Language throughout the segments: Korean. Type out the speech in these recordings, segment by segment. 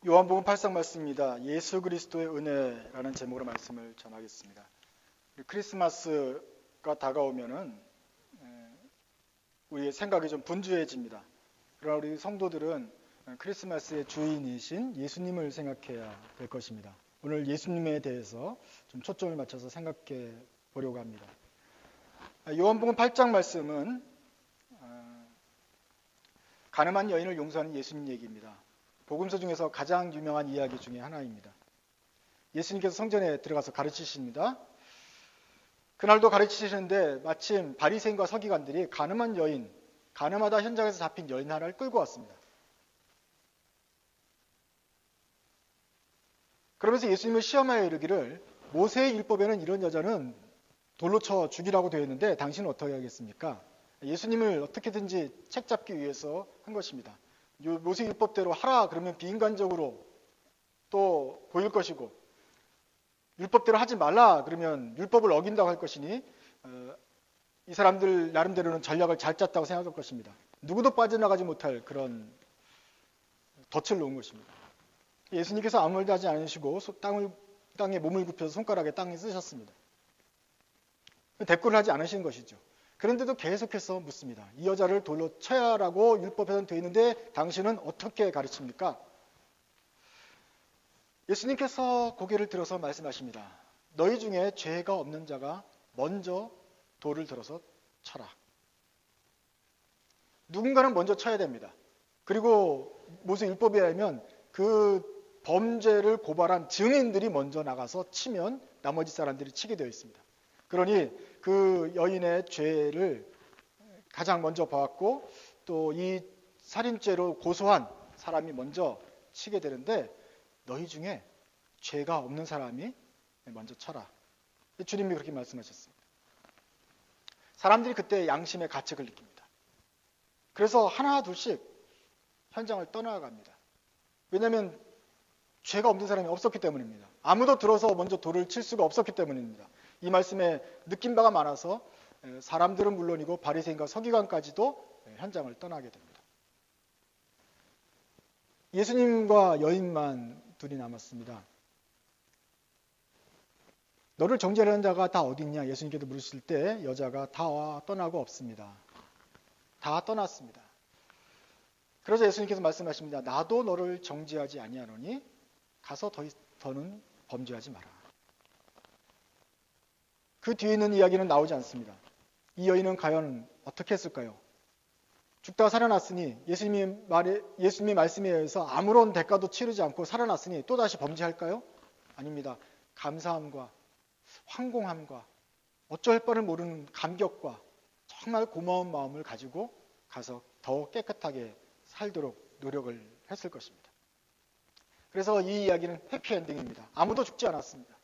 요한복음 8장 말씀입니다. 예수 그리스도의 은혜라는 제목으로 말씀을 전하겠습니다. 크리스마스가 다가오면은 우리의 생각이 좀 분주해집니다. 그러나 우리 성도들은 크리스마스의 주인이신 예수님을 생각해야 될 것입니다. 오늘 예수님에 대해서 좀 초점을 맞춰서 생각해 보려고 합니다. 요한복음 8장 말씀은 가늠한 여인을 용서하는 예수님 얘기입니다. 복음서 중에서 가장 유명한 이야기 중에 하나입니다. 예수님께서 성전에 들어가서 가르치십니다. 그날도 가르치시는데 마침 바리새인과 서기관들이 가늠한 여인, 가늠하다 현장에서 잡힌 여인 하나를 끌고 왔습니다. 그러면서 예수님을 시험하여 이르기를 모세의 율법에는 이런 여자는 돌로 쳐 죽이라고 되어 있는데 당신은 어떻게 하겠습니까? 예수님을 어떻게든지 책잡기 위해서 한 것입니다. 모세 율법대로 하라 그러면 비인간적으로 또 보일 것이고, 율법대로 하지 말라 그러면 율법을 어긴다고 할 것이니 이 사람들 나름대로는 전략을 잘 짰다고 생각할 것입니다. 누구도 빠져나가지 못할 그런 덫을 놓은 것입니다. 예수님께서 아무 말도 하지 않으시고 땅에 몸을 굽혀서 손가락에 땅에 쓰셨습니다. 대꾸를 하지 않으신 것이죠. 그런데도 계속해서 묻습니다. 이 여자를 돌로 쳐야라고 율법에는 되어 있는데 당신은 어떻게 가르칩니까? 예수님께서 고개를 들어서 말씀하십니다. 너희 중에 죄가 없는 자가 먼저 돌을 들어서 쳐라. 누군가는 먼저 쳐야 됩니다. 그리고 모세 율법에 의하면 그 범죄를 고발한 증인들이 먼저 나가서 치면 나머지 사람들이 치게 되어 있습니다. 그러니 그 여인의 죄를 가장 먼저 봐왔고 또 이 살인죄로 고소한 사람이 먼저 치게 되는데 너희 중에 죄가 없는 사람이 먼저 쳐라. 주님이 그렇게 말씀하셨습니다. 사람들이 그때 양심의 가책을 느낍니다. 그래서 하나 둘씩 현장을 떠나갑니다. 왜냐하면 죄가 없는 사람이 없었기 때문입니다. 아무도 들어서 먼저 돌을 칠 수가 없었기 때문입니다. 이 말씀에 느낀 바가 많아서 사람들은 물론이고 바리새인과 서기관까지도 현장을 떠나게 됩니다. 예수님과 여인만 둘이 남았습니다. 너를 정죄하는 자가 다 어디 있냐? 예수님께서 물으실 때 여자가 다 떠나고 없습니다. 다 떠났습니다. 그래서 예수님께서 말씀하십니다. 나도 너를 정죄하지 아니하노니 가서 더는 범죄하지 마라. 그 뒤에 있는 이야기는 나오지 않습니다. 이 여인은 과연 어떻게 했을까요? 죽다가 살아났으니 예수님의 말씀에 의해서 아무런 대가도 치르지 않고 살아났으니 또다시 범죄할까요? 아닙니다. 감사함과 황공함과 어쩔 바를 모르는 감격과 정말 고마운 마음을 가지고 가서 더 깨끗하게 살도록 노력을 했을 것입니다. 그래서 이 이야기는 해피엔딩입니다. 아무도 죽지 않았습니다.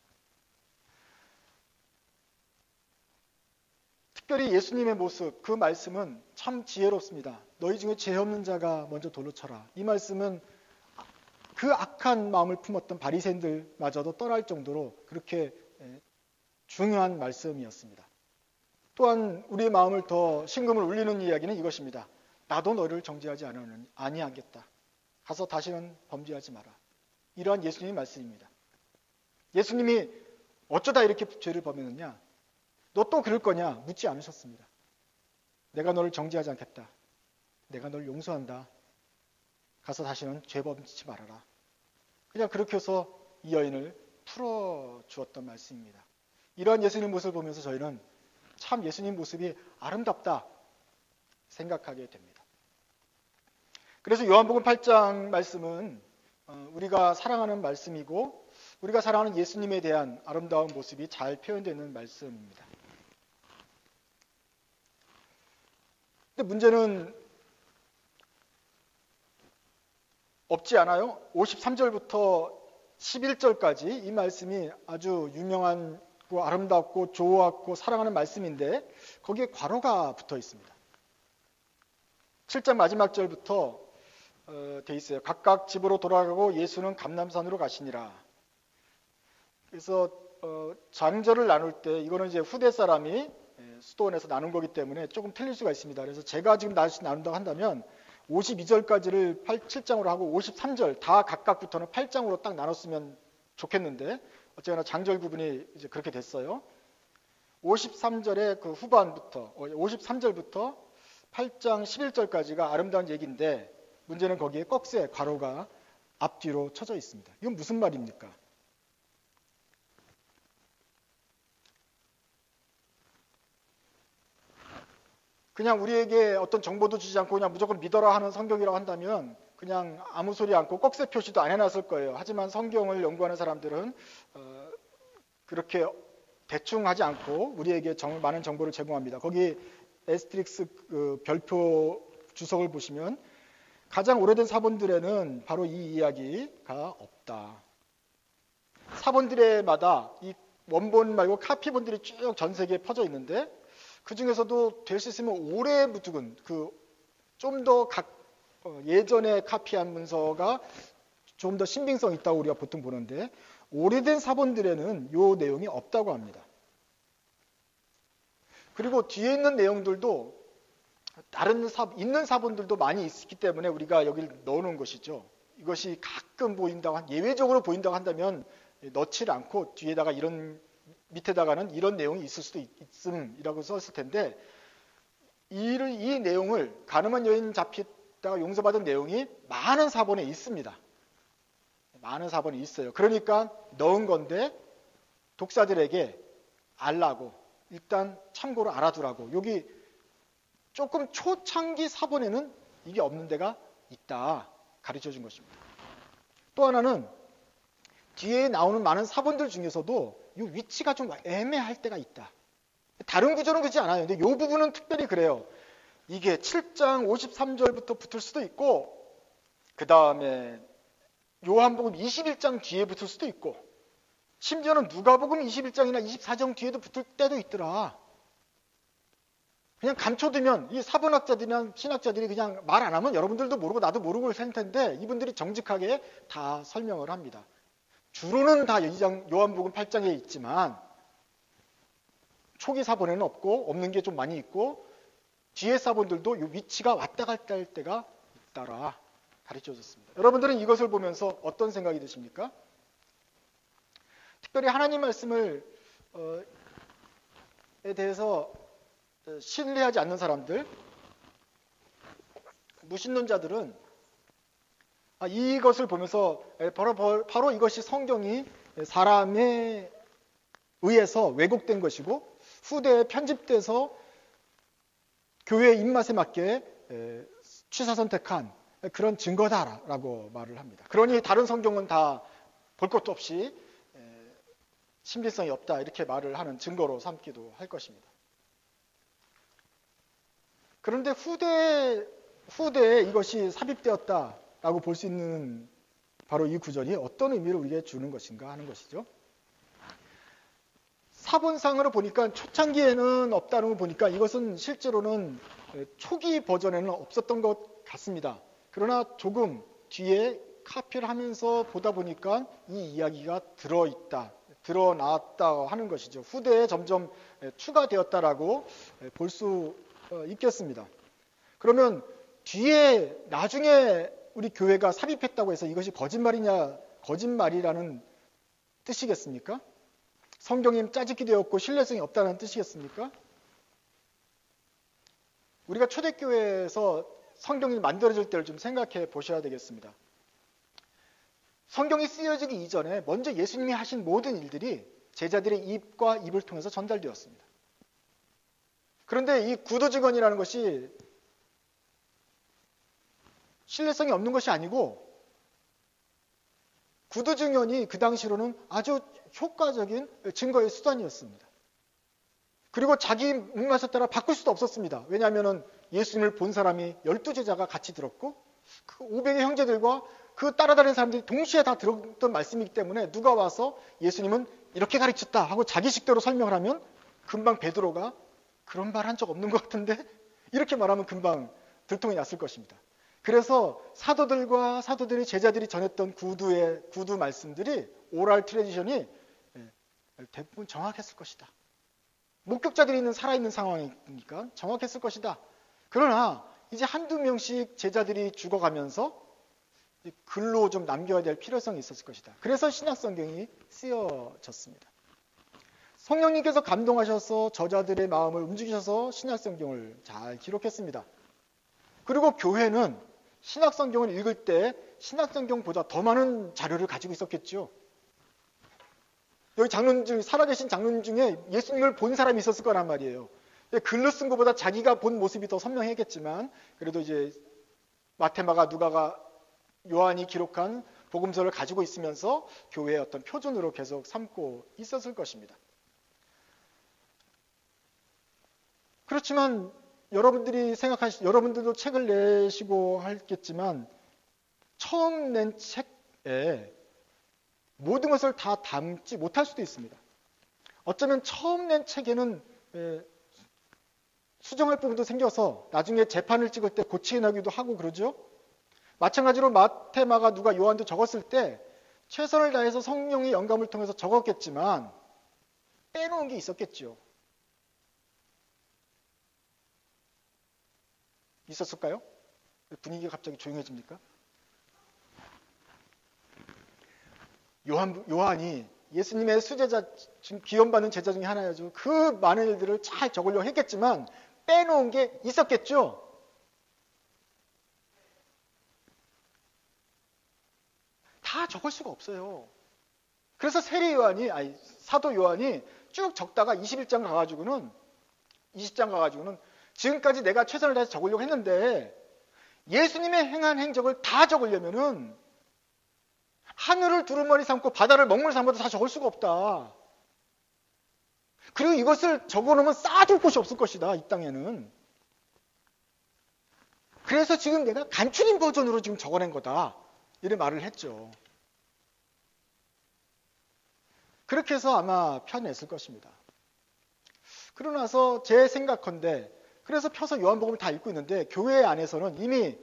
특별히 예수님의 모습, 그 말씀은 참 지혜롭습니다. 너희 중에 죄 없는 자가 먼저 돌로 쳐라. 이 말씀은 그 악한 마음을 품었던 바리새인들마저도 떠날 정도로 그렇게 중요한 말씀이었습니다. 또한 우리의 마음을 더 심금을 울리는 이야기는 이것입니다. 나도 너를 정죄하지 아니하겠다. 가서 다시는 범죄하지 마라. 이러한 예수님의 말씀입니다. 예수님이 어쩌다 이렇게 죄를 범했느냐? 너 또 그럴 거냐? 묻지 않으셨습니다. 내가 너를 정죄하지 않겠다. 내가 너를 용서한다. 가서 다시는 죄 범치 말아라. 그냥 그렇게 해서 이 여인을 풀어주었던 말씀입니다. 이러한 예수님 모습을 보면서 저희는 참 예수님 모습이 아름답다 생각하게 됩니다. 그래서 요한복음 8장 말씀은 우리가 사랑하는 말씀이고 우리가 사랑하는 예수님에 대한 아름다운 모습이 잘 표현되는 말씀입니다. 근데 문제는 없지 않아요? 53절부터 11절까지 이 말씀이 아주 유명하고 아름답고 좋았고 사랑하는 말씀인데 거기에 괄호가 붙어 있습니다. 7장 마지막 절부터 돼 있어요. 각각 집으로 돌아가고 예수는 감람산으로 가시니라. 그래서 장절을 나눌 때 이거는 이제 후대 사람이 수도원에서 나눈 거기 때문에 조금 틀릴 수가 있습니다. 그래서 제가 지금 다시 나눈다고 한다면 52절까지를 7장으로 하고 53절 다 각각부터는 8장으로 딱 나눴으면 좋겠는데 어쨌거나 장절 구분이 이제 그렇게 됐어요. 53절의 그 후반부터 53절부터 8장 11절까지가 아름다운 얘기인데 문제는 거기에 꺽쇠 괄호가 앞뒤로 쳐져 있습니다. 이건 무슨 말입니까? 그냥 우리에게 어떤 정보도 주지 않고 그냥 무조건 믿어라 하는 성경이라고 한다면 그냥 아무 소리 않고 꺽쇠 표시도 안 해놨을 거예요. 하지만 성경을 연구하는 사람들은 그렇게 대충 하지 않고 우리에게 많은 정보를 제공합니다. 거기 에스트릭스 그 별표 주석을 보시면 가장 오래된 사본들에는 바로 이 이야기가 없다. 사본들에마다 이 원본 말고 카피본들이 쭉 전 세계에 퍼져 있는데 그 중에서도 될 수 있으면 오래 묻은 좀 더 예전에 카피한 문서가 좀 더 신빙성 있다고 우리가 보통 보는데 오래된 사본들에는 이 내용이 없다고 합니다. 그리고 뒤에 있는 내용들도 다른 있는 사본들도 많이 있기 때문에 우리가 여기를 넣어놓은 것이죠. 이것이 가끔 보인다고 예외적으로 보인다고 한다면 넣지 않고 뒤에다가 이런 밑에다가는 이런 내용이 있을 수도 있음이라고 썼을 텐데 이 내용을 가늠한 여인 잡히다가 용서받은 내용이 많은 사본에 있습니다. 많은 사본이 있어요. 그러니까 넣은 건데 독자들에게 알라고 일단 참고로 알아두라고 여기 조금 초창기 사본에는 이게 없는 데가 있다 가르쳐 준 것입니다. 또 하나는 뒤에 나오는 많은 사본들 중에서도 이 위치가 좀 애매할 때가 있다. 다른 구조는 그렇지 않아요. 근데 이 부분은 특별히 그래요. 이게 7장 53절부터 붙을 수도 있고 그 다음에 요한복음 21장 뒤에 붙을 수도 있고 심지어는 누가복음 21장이나 24장 뒤에도 붙을 때도 있더라. 그냥 감춰두면 이 사본학자들이나 신학자들이 그냥 말 안 하면 여러분들도 모르고 나도 모르고 할 텐데 이분들이 정직하게 다 설명을 합니다. 주로는 다 요한복음 8장에 있지만 초기 사본에는 없고 없는 게 좀 많이 있고 뒤에 사본들도 이 위치가 왔다 갔다 할 때가 있다라 가르쳐줬습니다. 여러분들은 이것을 보면서 어떤 생각이 드십니까? 특별히 하나님 말씀을 에 대해서 신뢰하지 않는 사람들, 무신론자들은 이것을 보면서 바로 이것이 성경이 사람에 의해서 왜곡된 것이고 후대에 편집돼서 교회의 입맛에 맞게 취사 선택한 그런 증거다라고 말을 합니다. 그러니 다른 성경은 다 볼 것도 없이 신빙성이 없다 이렇게 말을 하는 증거로 삼기도 할 것입니다. 그런데 후대에 이것이 삽입되었다라고 볼 수 있는 바로 이 구절이 어떤 의미를 우리에게 주는 것인가 하는 것이죠. 사본상으로 보니까 초창기에는 없다는 걸 보니까 이것은 실제로는 초기 버전에는 없었던 것 같습니다. 그러나 조금 뒤에 카피를 하면서 보다 보니까 이 이야기가 드러나왔다 하는 것이죠. 후대에 점점 추가되었다라고 볼 수 있겠습니다. 그러면 뒤에 나중에 우리 교회가 삽입했다고 해서 이것이 거짓말이라는 뜻이겠습니까? 성경이 짜집기 되었고 신뢰성이 없다는 뜻이겠습니까? 우리가 초대교회에서 성경이 만들어질 때를 좀 생각해 보셔야 되겠습니다. 성경이 쓰여지기 이전에 먼저 예수님이 하신 모든 일들이 제자들의 입과 입을 통해서 전달되었습니다. 그런데 이 구도직언이라는 것이 신뢰성이 없는 것이 아니고 구도직언이 그 당시로는 아주 효과적인 증거의 수단이었습니다. 그리고 자기 입맛에 따라 바꿀 수도 없었습니다. 왜냐하면 예수님을 본 사람이 12제자가 같이 들었고 그 500의 형제들과 그 따라다니는 사람들이 동시에 다 들었던 말씀이기 때문에 누가 와서 예수님은 이렇게 가르쳤다 하고 자기식대로 설명을 하면 금방 베드로가 그런 말 한 적 없는 것 같은데 이렇게 말하면 금방 들통이 났을 것입니다. 그래서 사도들이 제자들이 전했던 구두 말씀들이 오랄 트레디션이 대부분 정확했을 것이다. 목격자들이 살아있는 상황이니까 정확했을 것이다. 그러나 이제 한두 명씩 제자들이 죽어가면서 글로 좀 남겨야 될 필요성이 있었을 것이다. 그래서 신약성경이 쓰여졌습니다. 성령님께서 감동하셔서 저자들의 마음을 움직이셔서 신약성경을 잘 기록했습니다. 그리고 교회는 신약성경을 읽을 때 신약성경보다 더 많은 자료를 가지고 있었겠죠. 여기 장로님 중 살아계신 장로님 중에 예수님을 본 사람이 있었을 거란 말이에요. 글로 쓴 것보다 자기가 본 모습이 더 선명했겠지만 그래도 이제 마테마가 누가가 요한이 기록한 복음서를 가지고 있으면서 교회의 어떤 표준으로 계속 삼고 있었을 것입니다. 그렇지만 여러분들도 책을 내시고 하겠지만 처음 낸 책에 모든 것을 다 담지 못할 수도 있습니다. 어쩌면 처음 낸 책에는 수정할 부분도 생겨서 나중에 재판을 찍을 때 고치게 나기도 하고 그러죠. 마찬가지로 마테마가 누가 요한도 적었을 때 최선을 다해서 성령의 영감을 통해서 적었겠지만 빼놓은 게 있었겠죠. 있었을까요? 분위기가 갑자기 조용해집니까? 요한이 예수님의 수제자, 기원받는 제자 중에 하나였죠. 그 많은 일들을 잘 적으려고 했겠지만 빼놓은 게 있었겠죠. 다 적을 수가 없어요. 그래서 사도 요한이 쭉 적다가 20장 가가지고는 지금까지 내가 최선을 다해서 적으려고 했는데 예수님의 행한 행적을 다 적으려면은 하늘을 두루마리 삼고 바다를 먹물 삼아도 다 적을 수가 없다. 그리고 이것을 적어놓으면 쌓아둘 곳이 없을 것이다. 이 땅에는. 그래서 지금 내가 간추린 버전으로 지금 적어낸 거다. 이런 말을 했죠. 그렇게 해서 아마 펴냈을 것입니다. 그러고 나서 제 생각컨대 그래서 펴서 요한복음을 다 읽고 있는데 교회 안에서는 이미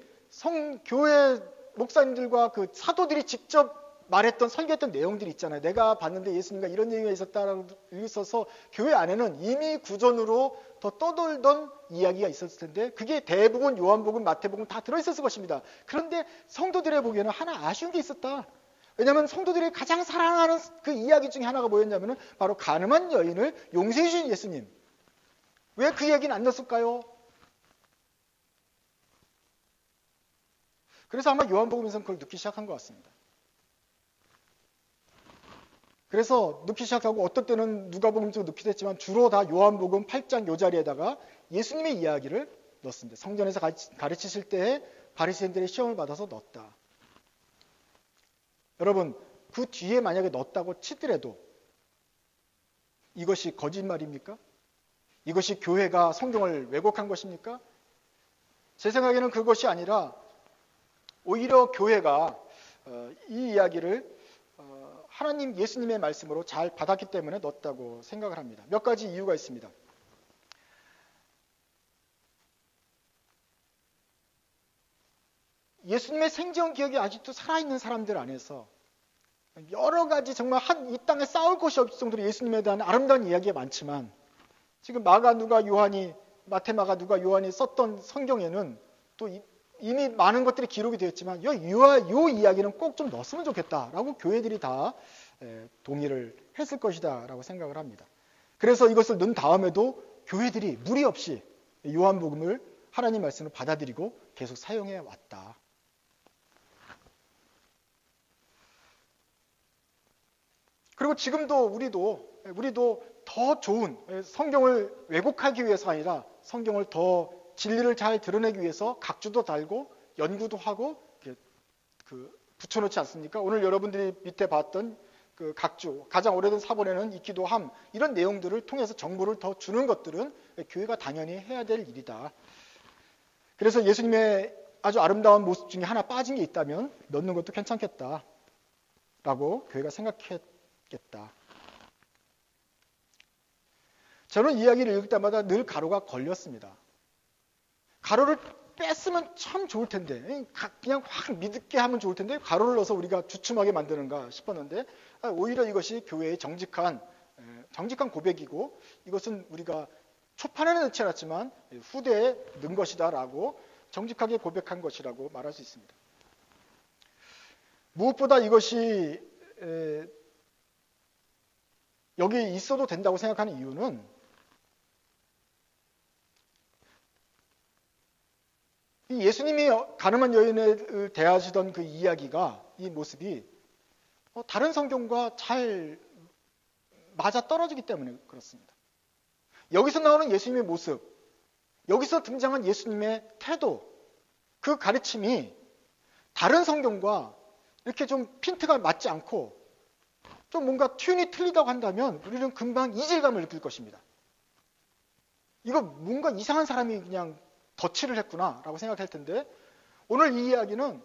교회 목사님들과 그 사도들이 직접 말했던 설교했던 내용들이 있잖아요. 내가 봤는데 예수님과 이런 얘기가 있었다라고 있어서 교회 안에는 이미 구전으로 더 떠돌던 이야기가 있었을 텐데 그게 대부분 요한복음, 마태복음 다 들어있었을 것입니다. 그런데 성도들의 보기에는 하나 아쉬운 게 있었다. 왜냐하면 성도들이 가장 사랑하는 그 이야기 중에 하나가 뭐였냐면 바로 가늠한 여인을 용서해 주신 예수님. 왜 그 얘기는 안 넣었을까요? 그래서 아마 요한복음에서는 그걸 넣기 시작한 것 같습니다. 그래서 넣기 시작하고 어떤 때는 누가복음도 넣기도 했지만 주로 다 요한복음 8장 요 자리에다가 예수님의 이야기를 넣습니다. 성전에서 가르치실 때에 바리새인들의 시험을 받아서 넣었다. 여러분 그 뒤에 만약에 넣었다고 치더라도 이것이 거짓말입니까? 이것이 교회가 성경을 왜곡한 것입니까? 제 생각에는 그것이 아니라 오히려 교회가 이 이야기를 하나님 예수님의 말씀으로 잘 받았기 때문에 넣었다고 생각을 합니다. 몇 가지 이유가 있습니다. 예수님의 생전 기억이 아직도 살아있는 사람들 안에서 여러 가지 정말 이 땅에 싸울 것이 없을 정도로 예수님에 대한 아름다운 이야기가 많지만 지금 마테마가 누가 요한이 썼던 성경에는 또 이미 많은 것들이 기록이 되었지만 요 이야기는 꼭 좀 넣었으면 좋겠다라고 교회들이 다 동의를 했을 것이다 라고 생각을 합니다. 그래서 이것을 넣은 다음에도 교회들이 무리 없이 요한복음을 하나님 말씀을 받아들이고 계속 사용해 왔다. 그리고 지금도 우리도 더 좋은 성경을 왜곡하기 위해서 아니라 성경을 더 진리를 잘 드러내기 위해서 각주도 달고 연구도 하고 붙여놓지 않습니까? 오늘 여러분들이 밑에 봤던 그 각주, 가장 오래된 사본에는 있기도 함 이런 내용들을 통해서 정보를 더 주는 것들은 교회가 당연히 해야 될 일이다. 그래서 예수님의 아주 아름다운 모습 중에 하나 빠진 게 있다면 넣는 것도 괜찮겠다라고 교회가 생각했겠다. 저는 이야기를 읽을 때마다 늘 가로가 걸렸습니다. 가로를 뺐으면 참 좋을 텐데 그냥 확 믿게 하면 좋을 텐데 가로를 넣어서 우리가 주춤하게 만드는가 싶었는데 오히려 이것이 교회의 정직한 고백이고 이것은 우리가 초판에는 넣지 않았지만 후대에 넣은 것이다 라고 정직하게 고백한 것이라고 말할 수 있습니다. 무엇보다 이것이 여기 있어도 된다고 생각하는 이유는 이 예수님이 가늠한 여인을 대하시던 그 이야기가, 이 모습이 다른 성경과 잘 맞아 떨어지기 때문에 그렇습니다. 여기서 나오는 예수님의 모습, 여기서 등장한 예수님의 태도, 그 가르침이 다른 성경과 이렇게 좀 핀트가 맞지 않고 좀 뭔가 튠이 틀리다고 한다면 우리는 금방 이질감을 느낄 것입니다. 이거 뭔가 이상한 사람이 그냥 덧칠을 했구나 라고 생각할 텐데, 오늘 이 이야기는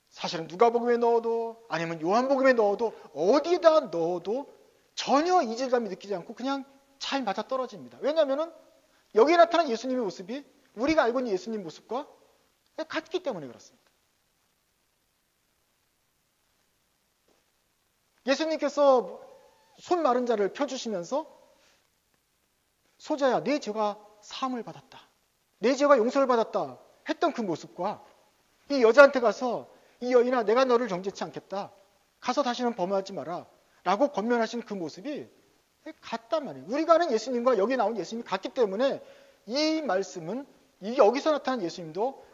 사실은 누가복음에 넣어도 아니면 요한복음에 넣어도 어디에다 넣어도 전혀 이질감이 느끼지 않고 그냥 잘 맞아 떨어집니다. 왜냐하면 여기에 나타난 예수님의 모습이 우리가 알고 있는 예수님 모습과 같기 때문에 그렇습니다. 예수님께서 손 마른 자를 펴주시면서 소자야, 내 죄가 사함을 받았다, 내 죄가 용서를 받았다 했던 그 모습과 이 여자한테 가서 이 여인아, 내가 너를 정죄치 않겠다, 가서 다시는 범하지 마라 라고 권면하신 그 모습이 같단 말이에요. 우리가 아는 예수님과 여기 나온 예수님이 같기 때문에 이 말씀은 여기서 나타난 예수님도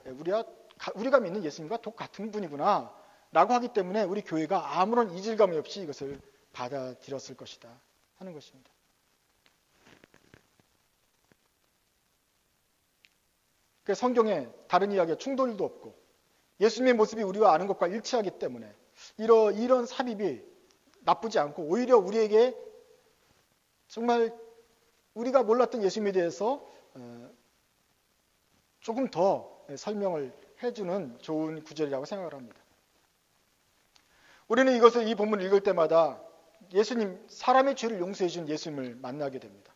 우리가 믿는 예수님과 똑같은 분이구나 라고 하기 때문에 우리 교회가 아무런 이질감이 없이 이것을 받아들였을 것이다 하는 것입니다. 성경에 다른 이야기와 충돌도 없고 예수님의 모습이 우리가 아는 것과 일치하기 때문에 이런 삽입이 나쁘지 않고 오히려 우리에게 정말 우리가 몰랐던 예수님에 대해서 조금 더 설명을 해주는 좋은 구절이라고 생각을 합니다. 우리는 이 본문을 읽을 때마다 예수님, 사람의 죄를 용서해 주신 예수님을 만나게 됩니다.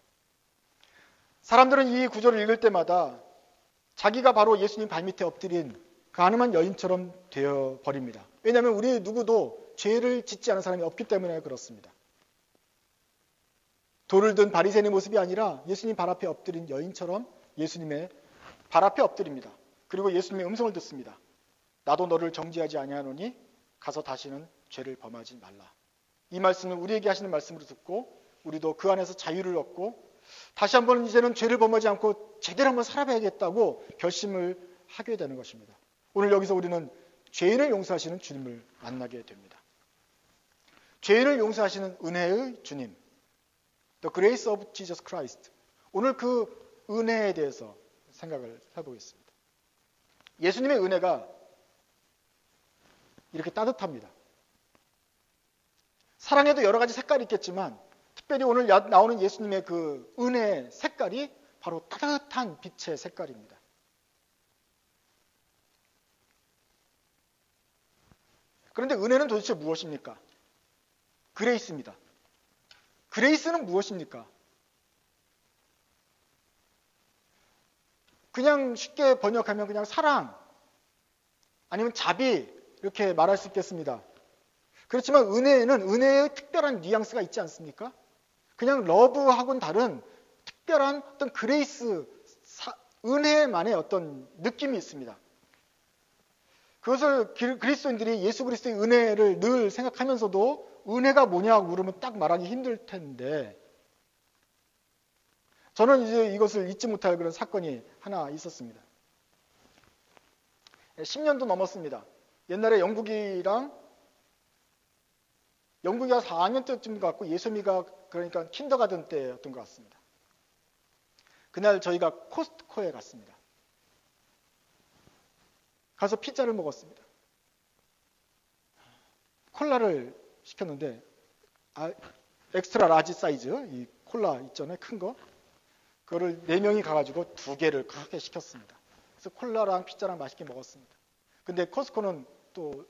사람들은 이 구절을 읽을 때마다 자기가 바로 예수님 발밑에 엎드린 그 가늠한 여인처럼 되어버립니다. 왜냐하면 우리 누구도 죄를 짓지 않은 사람이 없기 때문에 그렇습니다. 돌을 든 바리새인의 모습이 아니라 예수님 발 앞에 엎드린 여인처럼 예수님의 발 앞에 엎드립니다. 그리고 예수님의 음성을 듣습니다. 나도 너를 정죄하지 아니하노니 가서 다시는 죄를 범하지 말라. 이 말씀을 우리에게 하시는 말씀으로 듣고 우리도 그 안에서 자유를 얻고 다시 한번 이제는 죄를 범하지 않고 제대로 한번 살아봐야겠다고 결심을 하게 되는 것입니다. 오늘 여기서 우리는 죄인을 용서하시는 주님을 만나게 됩니다. 죄인을 용서하시는 은혜의 주님, The Grace of Jesus Christ. 오늘 그 은혜에 대해서 생각을 해보겠습니다. 예수님의 은혜가 이렇게 따뜻합니다. 사랑에도 여러 가지 색깔이 있겠지만 특별히 오늘 나오는 예수님의 그 은혜의 색깔이 바로 따뜻한 빛의 색깔입니다. 그런데 은혜는 도대체 무엇입니까? 그레이스입니다. 그레이스는 무엇입니까? 그냥 쉽게 번역하면 그냥 사랑 아니면 자비 이렇게 말할 수 있겠습니다. 그렇지만 은혜에는 은혜의 특별한 뉘앙스가 있지 않습니까? 그냥 러브하고는 다른 특별한 어떤 그레이스, 은혜만의 어떤 느낌이 있습니다. 그것을 그리스도인들이 예수 그리스도의 은혜를 늘 생각하면서도 은혜가 뭐냐고 물으면 딱 말하기 힘들 텐데, 저는 이제 이것을 잊지 못할 그런 사건이 하나 있었습니다. 10년도 넘었습니다. 옛날에 영국이가 4학년 때쯤 같고 예수미가 그러니까 킨더가든 때였던 것 같습니다. 그날 저희가 코스트코에 갔습니다. 가서 피자를 먹었습니다. 콜라를 시켰는데 엑스트라 라지 사이즈 이 콜라 있잖아요, 큰 거. 그거를 4명이 가가지고 2개를 크게 시켰습니다. 그래서 콜라랑 피자랑 맛있게 먹었습니다. 근데 코스트코는 또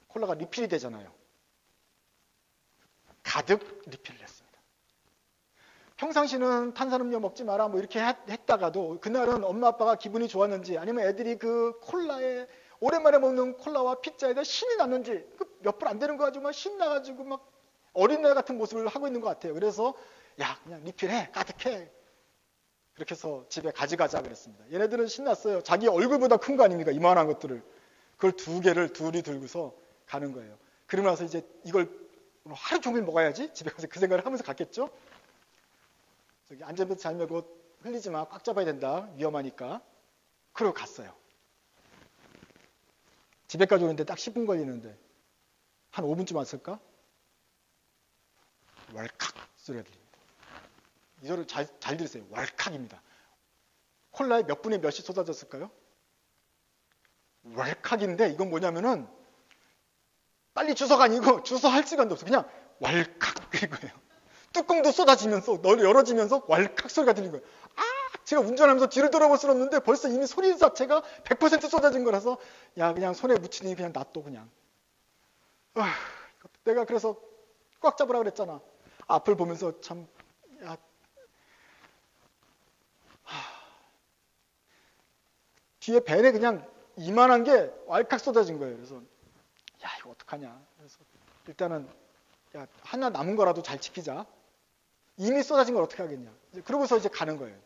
콜라가 리필이 되잖아요. 가득 리필을 했습니다. 평상시는 탄산음료 먹지 마라 뭐 이렇게 했다가도 그날은 엄마 아빠가 기분이 좋았는지 아니면 애들이 그 콜라에 오랜만에 먹는 콜라와 피자에 대해 신이 났는지 몇 분 안 되는 거 가지고 막 신나가지고 막 어린애 같은 모습을 하고 있는 것 같아요. 그래서 야 그냥 리필해, 가득해. 그렇게 해서 집에 가져가자 그랬습니다. 얘네들은 신났어요. 자기 얼굴보다 큰 거 아닙니까? 이만한 것들을. 그걸 2개를 둘이 들고서 가는 거예요. 그러고 나서 이제 이걸 하루 종일 먹어야지 집에 가서 그 생각을 하면서 갔겠죠. 저기 안전벨트 잘 매고 흘리지 마. 꽉 잡아야 된다. 위험하니까. 그러고 갔어요. 집에까지 오는데 딱 10분 걸리는데 한 5분쯤 왔을까? 왈칵 소리가 들립니다. 이 소리 잘 들으세요. 왈칵입니다. 콜라에 몇 분에 몇이 쏟아졌을까요? 왈칵인데 이건 뭐냐면은 빨리 주서가 아니고 주서할 시간도 없어. 그냥 왈칵 그리고요. 뚜껑도 쏟아지면서 열어지면서 왈칵 소리가 들린 거예요. 아, 제가 운전하면서 뒤를 돌아볼 수는 없는데 벌써 이미 소리 자체가 100% 쏟아진 거라서 야 그냥 손에 묻히니 그냥 놔둬 그냥. 내가 그래서 꽉 잡으라 그랬잖아. 앞을 보면서 참 야, 뒤에 벤에 그냥 이만한 게 왈칵 쏟아진 거예요. 그래서 야 이거 어떡하냐. 그래서 일단은 야 하나 남은 거라도 잘 지키자. 이미 쏟아진 걸 어떻게 하겠냐. 그러고서 이제 가는 거예요.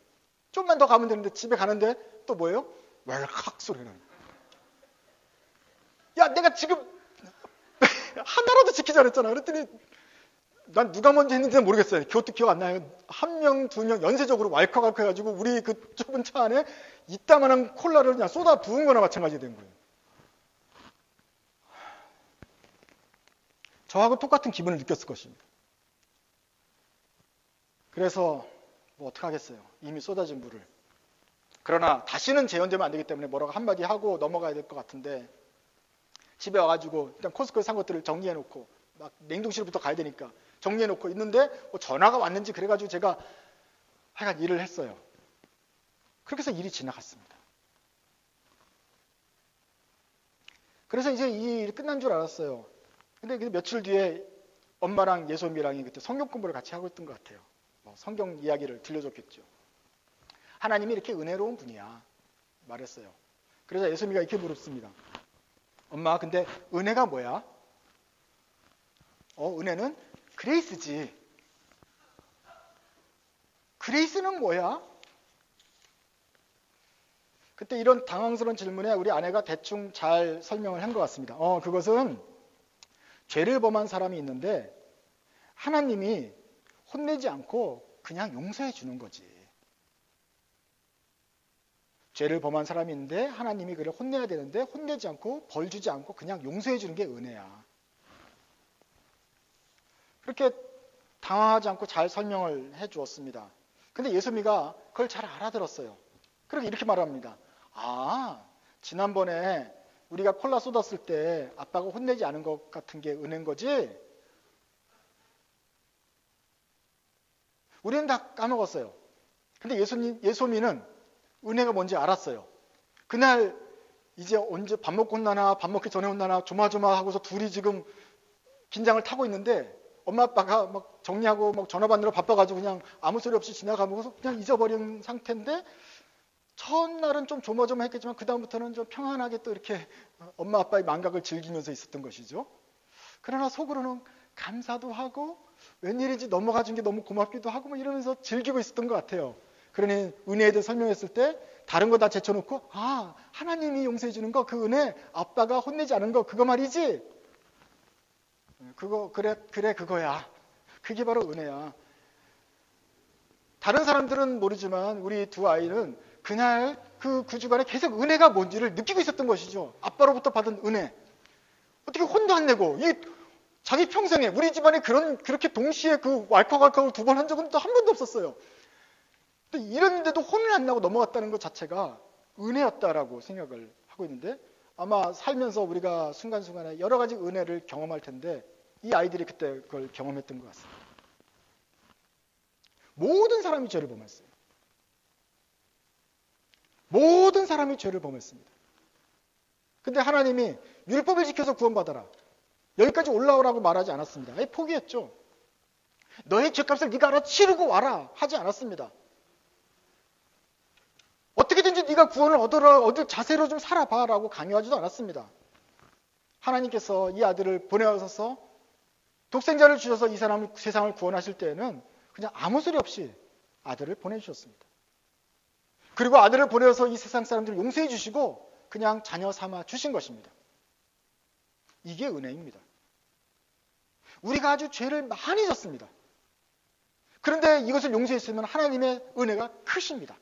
좀만 더 가면 되는데 집에 가는데 또 뭐예요? 왈칵 소리가 나는 거예요. 야 내가 지금 하나라도 지키자 그랬잖아. 그랬더니 난 누가 먼저 했는지는 모르겠어요. 그것도 기억 안 나요. 1명, 2명 연쇄적으로 왈칵 해가지고 우리 그 좁은 차 안에 이따만한 콜라를 그냥 쏟아 부은 거나 마찬가지 된 거예요. 저하고 똑같은 기분을 느꼈을 것입니다. 그래서 뭐 어떡하겠어요. 이미 쏟아진 물을. 그러나 다시는 재현되면 안 되기 때문에 뭐라고 한마디 하고 넘어가야 될 것 같은데 집에 와가지고 일단 코스트코에 산 것들을 정리해놓고 막 냉동실부터 가야 되니까 정리해놓고 있는데 뭐 전화가 왔는지 그래가지고 제가 하여간 일을 했어요. 그렇게 해서 일이 지나갔습니다. 그래서 이제 이 일이 끝난 줄 알았어요. 근데 며칠 뒤에 엄마랑 예솜이랑이 그때 성경 공부를 같이 하고 있던 것 같아요. 뭐 성경 이야기를 들려줬겠죠. 하나님이 이렇게 은혜로운 분이야 말했어요. 그래서 예솜이가 이렇게 물었습니다. 엄마 근데 은혜가 뭐야? 은혜는 그레이스지. 그레이스는 뭐야? 그때 이런 당황스러운 질문에 우리 아내가 대충 잘 설명을 한 것 같습니다. 그것은 죄를 범한 사람이 있는데 하나님이 혼내지 않고 그냥 용서해 주는 거지. 죄를 범한 사람이 있는데 하나님이 그를 혼내야 되는데 혼내지 않고 벌 주지 않고 그냥 용서해 주는 게 은혜야. 그렇게 당황하지 않고 잘 설명을 해 주었습니다. 근데 예수미가 그걸 잘 알아들었어요. 그렇게 이렇게 말합니다. 지난번에 우리가 콜라 쏟았을 때 아빠가 혼내지 않은 것 같은 게 은혜인 거지? 우리는 다 까먹었어요. 근데 예소미는 은혜가 뭔지 알았어요. 그날 이제 언제 밥 먹고 혼나나 밥 먹기 전에 혼나나 조마조마하고서 둘이 지금 긴장을 타고 있는데 엄마 아빠가 막 정리하고 막 전화 받느라 바빠가지고 그냥 아무 소리 없이 지나가면서 그냥 잊어버린 상태인데 첫날은 좀 조마조마했겠지만 그 다음부터는 좀 평안하게 또 이렇게 엄마 아빠의 망각을 즐기면서 있었던 것이죠. 그러나 속으로는 감사도 하고 웬일인지 넘어가준 게 너무 고맙기도 하고 뭐 이러면서 즐기고 있었던 것 같아요. 그러니 은혜에 대해 설명했을 때 다른 거 다 제쳐놓고 하나님이 용서해 주는 거 그 은혜 아빠가 혼내지 않은 거 그거 말이지? 그거 그래 그거야. 그게 바로 은혜야. 다른 사람들은 모르지만 우리 두 아이는 그날 그 주간에 계속 은혜가 뭔지를 느끼고 있었던 것이죠. 아빠로부터 받은 은혜. 어떻게 혼도 안 내고 자기 평생에 우리 집안에 그렇게 동시에 그 왈칵왈칵을 2번 한 적은 또 한 번도 없었어요. 또 이랬는데도 혼을 안 내고 넘어갔다는 것 자체가 은혜였다라고 생각을 하고 있는데 아마 살면서 우리가 순간순간에 여러 가지 은혜를 경험할 텐데 이 아이들이 그때 그걸 경험했던 것 같습니다. 모든 사람이 죄를 범했어요. 모든 사람이 죄를 범했습니다. 근데 하나님이 율법을 지켜서 구원받아라. 여기까지 올라오라고 말하지 않았습니다. 아예 포기했죠. 너의 죄값을 네가 알아 치르고 와라 하지 않았습니다. 어떻게든지 네가 구원을 얻을 자세로 좀 살아봐라고 강요하지도 않았습니다. 하나님께서 이 아들을 보내어서 독생자를 주셔서 이 사람을 세상을 구원하실 때에는 그냥 아무 소리 없이 아들을 보내주셨습니다. 그리고 아들을 보내서 이 세상 사람들을 용서해 주시고 그냥 자녀 삼아 주신 것입니다. 이게 은혜입니다. 우리가 아주 죄를 많이 졌습니다. 그런데 이것을 용서했으면 하나님의 은혜가 크십니다.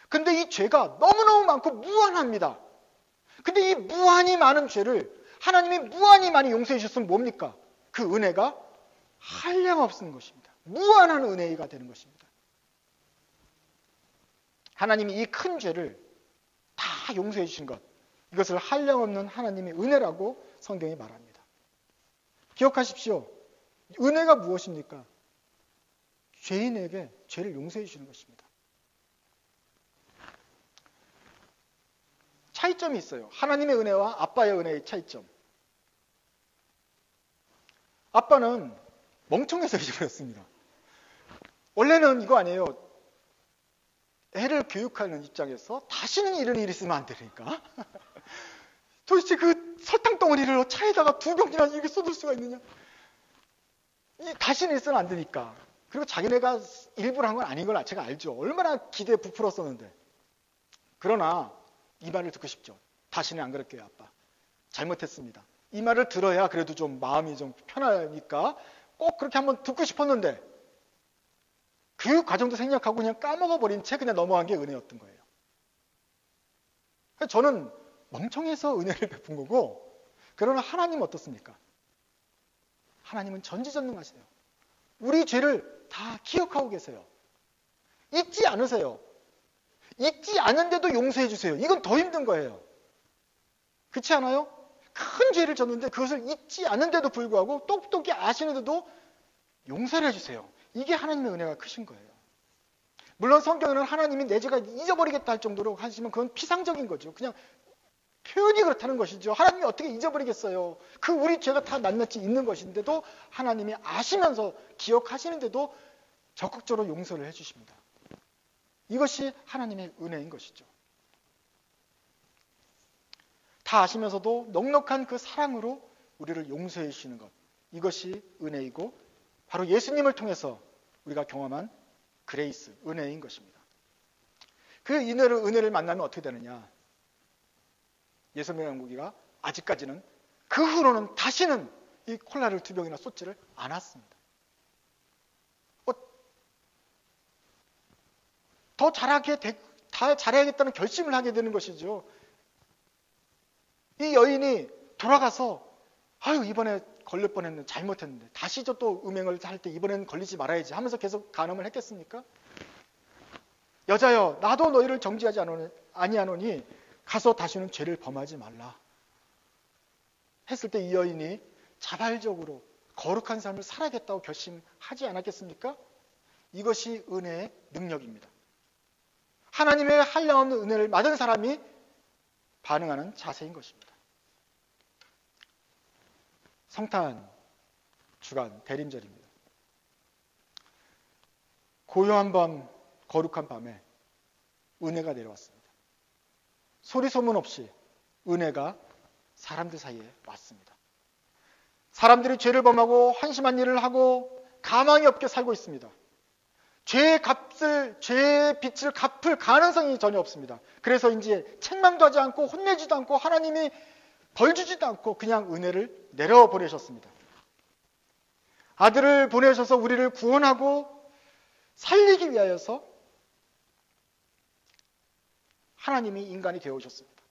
그런데 이 죄가 너무너무 많고 무한합니다. 근데 이 무한히 많은 죄를 하나님이 무한히 많이 용서해 주셨으면 뭡니까? 그 은혜가 한량없는 것입니다. 무한한 은혜가 되는 것입니다. 하나님이 이 큰 죄를 다 용서해 주신 것, 이것을 한량없는 하나님의 은혜라고 성경이 말합니다. 기억하십시오. 은혜가 무엇입니까? 죄인에게 죄를 용서해 주시는 것입니다. 차이점이 있어요. 하나님의 은혜와 아빠의 은혜의 차이점. 아빠는 멍청해서 잊어버렸습니다. 원래는 이거 아니에요. 애를 교육하는 입장에서 다시는 이런 일이 있으면 안 되니까. 도대체 그 설탕 덩어리를 차에다가 2병이나 이렇게 쏟을 수가 있느냐. 다시는 있으면 안 되니까. 그리고 자기네가 일부러 한 건 아닌 걸 제가 알죠. 얼마나 기대에 부풀었었는데. 그러나 이 말을 듣고 싶죠. 다시는 안 그럴게요, 아빠. 잘못했습니다. 이 말을 들어야 그래도 좀 마음이 좀 편하니까 꼭 그렇게 한번 듣고 싶었는데 교육 과정도 생략하고 그냥 까먹어버린 채 그냥 넘어간 게 은혜였던 거예요. 저는 멍청해서 은혜를 베푼 거고, 그러나 하나님은 어떻습니까? 하나님은 전지전능하세요. 우리 죄를 다 기억하고 계세요. 잊지 않으세요. 잊지 않은데도 용서해 주세요. 이건 더 힘든 거예요. 그렇지 않아요? 큰 죄를 졌는데 그것을 잊지 않은데도 불구하고 똑똑히 아시는데도 용서를 해주세요. 이게 하나님의 은혜가 크신 거예요. 물론 성경에는 하나님이 내 죄가 잊어버리겠다 할 정도로 하시면 그건 피상적인 거죠. 그냥 표현이 그렇다는 것이죠. 하나님이 어떻게 잊어버리겠어요. 그 우리 죄가 다 낱낱이 있는 것인데도 하나님이 아시면서 기억하시는데도 적극적으로 용서를 해주십니다. 이것이 하나님의 은혜인 것이죠. 다 아시면서도 넉넉한 그 사랑으로 우리를 용서해 주시는 것, 이것이 은혜이고 바로 예수님을 통해서 우리가 경험한 그레이스, 은혜인 것입니다. 그 은혜를 만나면 어떻게 되느냐? 예수님의 영국이가 아직까지는 그 후로는 다시는 이 콜라를 2병이나 쏟지를 않았습니다. 더 잘해야겠다는 결심을 하게 되는 것이죠. 이 여인이 돌아가서 아유 이번에 걸릴 뻔했는데 잘못했는데 다시 또 음행을 할 때 이번에는 걸리지 말아야지 하면서 계속 간음을 했겠습니까? 여자여 나도 너희를 정죄하지 아니하노니 가서 다시는 죄를 범하지 말라 했을 때 이 여인이 자발적으로 거룩한 삶을 살아야겠다고 결심하지 않았겠습니까? 이것이 은혜의 능력입니다. 하나님의 한량없는 은혜를 받은 사람이 반응하는 자세인 것입니다. 성탄 주간 대림절입니다. 고요한 밤, 거룩한 밤에 은혜가 내려왔습니다. 소리 소문 없이 은혜가 사람들 사이에 왔습니다. 사람들이 죄를 범하고 한심한 일을 하고 가망이 없게 살고 있습니다. 죄의 빛을 갚을 가능성이 전혀 없습니다. 그래서 이제 책망도 하지 않고 혼내지도 않고 하나님이 벌 주지도 않고 그냥 은혜를 내려보내셨습니다. 아들을 보내셔서 우리를 구원하고 살리기 위하여서 하나님이 인간이 되어 오셨습니다.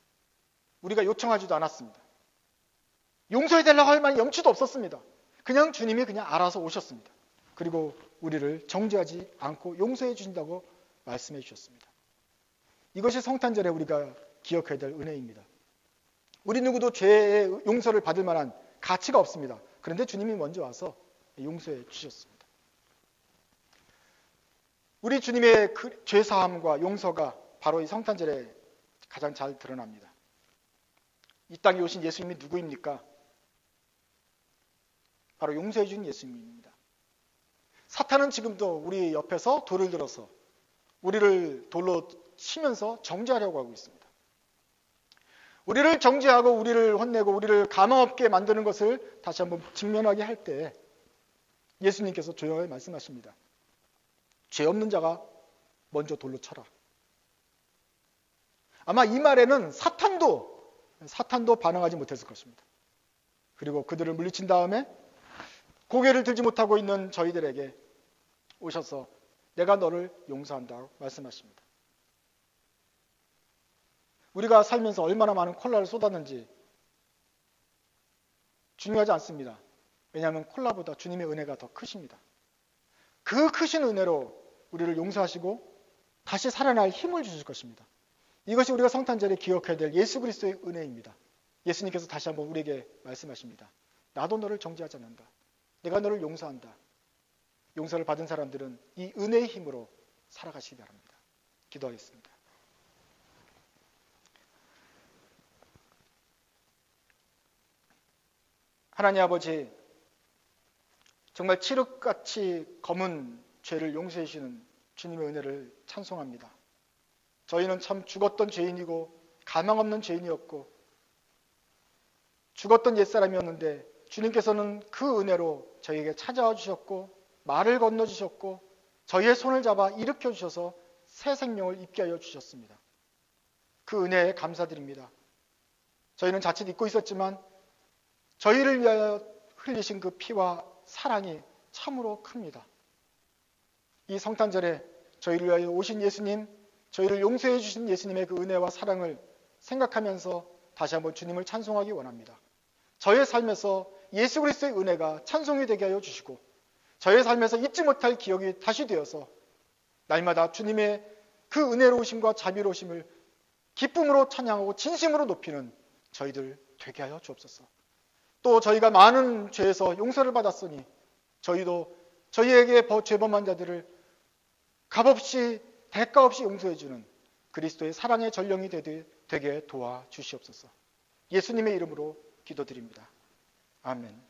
우리가 요청하지도 않았습니다. 용서해달라고 할 만한 염치도 없었습니다. 그냥 주님이 그냥 알아서 오셨습니다. 그리고 우리를 정죄하지 않고 용서해 주신다고 말씀해 주셨습니다. 이것이 성탄절에 우리가 기억해야 될 은혜입니다. 우리 누구도 죄의 용서를 받을 만한 가치가 없습니다. 그런데 주님이 먼저 와서 용서해 주셨습니다. 우리 주님의 그 죄사함과 용서가 바로 이 성탄절에 가장 잘 드러납니다. 이 땅에 오신 예수님이 누구입니까? 바로 용서해 준 예수님입니다. 사탄은 지금도 우리 옆에서 돌을 들어서 우리를 돌로 치면서 정죄하려고 하고 있습니다. 우리를 정죄하고 우리를 혼내고 우리를 가망없게 만드는 것을 다시 한번 직면하게 할 때 예수님께서 조용하게 말씀하십니다. 죄 없는 자가 먼저 돌로 쳐라. 아마 이 말에는 사탄도 반응하지 못했을 것입니다. 그리고 그들을 물리친 다음에 고개를 들지 못하고 있는 저희들에게 오셔서 내가 너를 용서한다고 말씀하십니다. 우리가 살면서 얼마나 많은 콜라를 쏟았는지 중요하지 않습니다. 왜냐하면 콜라보다 주님의 은혜가 더 크십니다. 그 크신 은혜로 우리를 용서하시고 다시 살아날 힘을 주실 것입니다. 이것이 우리가 성탄절에 기억해야 될 예수 그리스도의 은혜입니다. 예수님께서 다시 한번 우리에게 말씀하십니다. 나도 너를 정죄하지 않는다. 내가 너를 용서한다. 용서를 받은 사람들은 이 은혜의 힘으로 살아가시기 바랍니다. 기도하겠습니다. 하나님 아버지, 정말 칠흑같이 검은 죄를 용서해 주시는 주님의 은혜를 찬송합니다. 저희는 참 죽었던 죄인이고 가망 없는 죄인이었고 죽었던 옛사람이었는데 주님께서는 그 은혜로 저희에게 찾아와 주셨고 말을 건너주셨고 저희의 손을 잡아 일으켜 주셔서 새 생명을 입게 하여 주셨습니다. 그 은혜에 감사드립니다. 저희는 자칫 잊고 있었지만 저희를 위하여 흘리신 그 피와 사랑이 참으로 큽니다. 이 성탄절에 저희를 위하여 오신 예수님, 저희를 용서해 주신 예수님의 그 은혜와 사랑을 생각하면서 다시 한번 주님을 찬송하기 원합니다. 저의 삶에서 예수 그리스도의 은혜가 찬송이 되게 하여 주시고 저의 삶에서 잊지 못할 기억이 다시 되어서 날마다 주님의 그 은혜로우심과 자비로우심을 기쁨으로 찬양하고 진심으로 높이는 저희들 되게 하여 주옵소서. 또 저희가 많은 죄에서 용서를 받았으니 저희도 저희에게 죄범한 자들을 값없이 대가 없이 용서해 주는 그리스도의 사랑의 전령이 되게 도와주시옵소서. 예수님의 이름으로 기도드립니다. 아멘.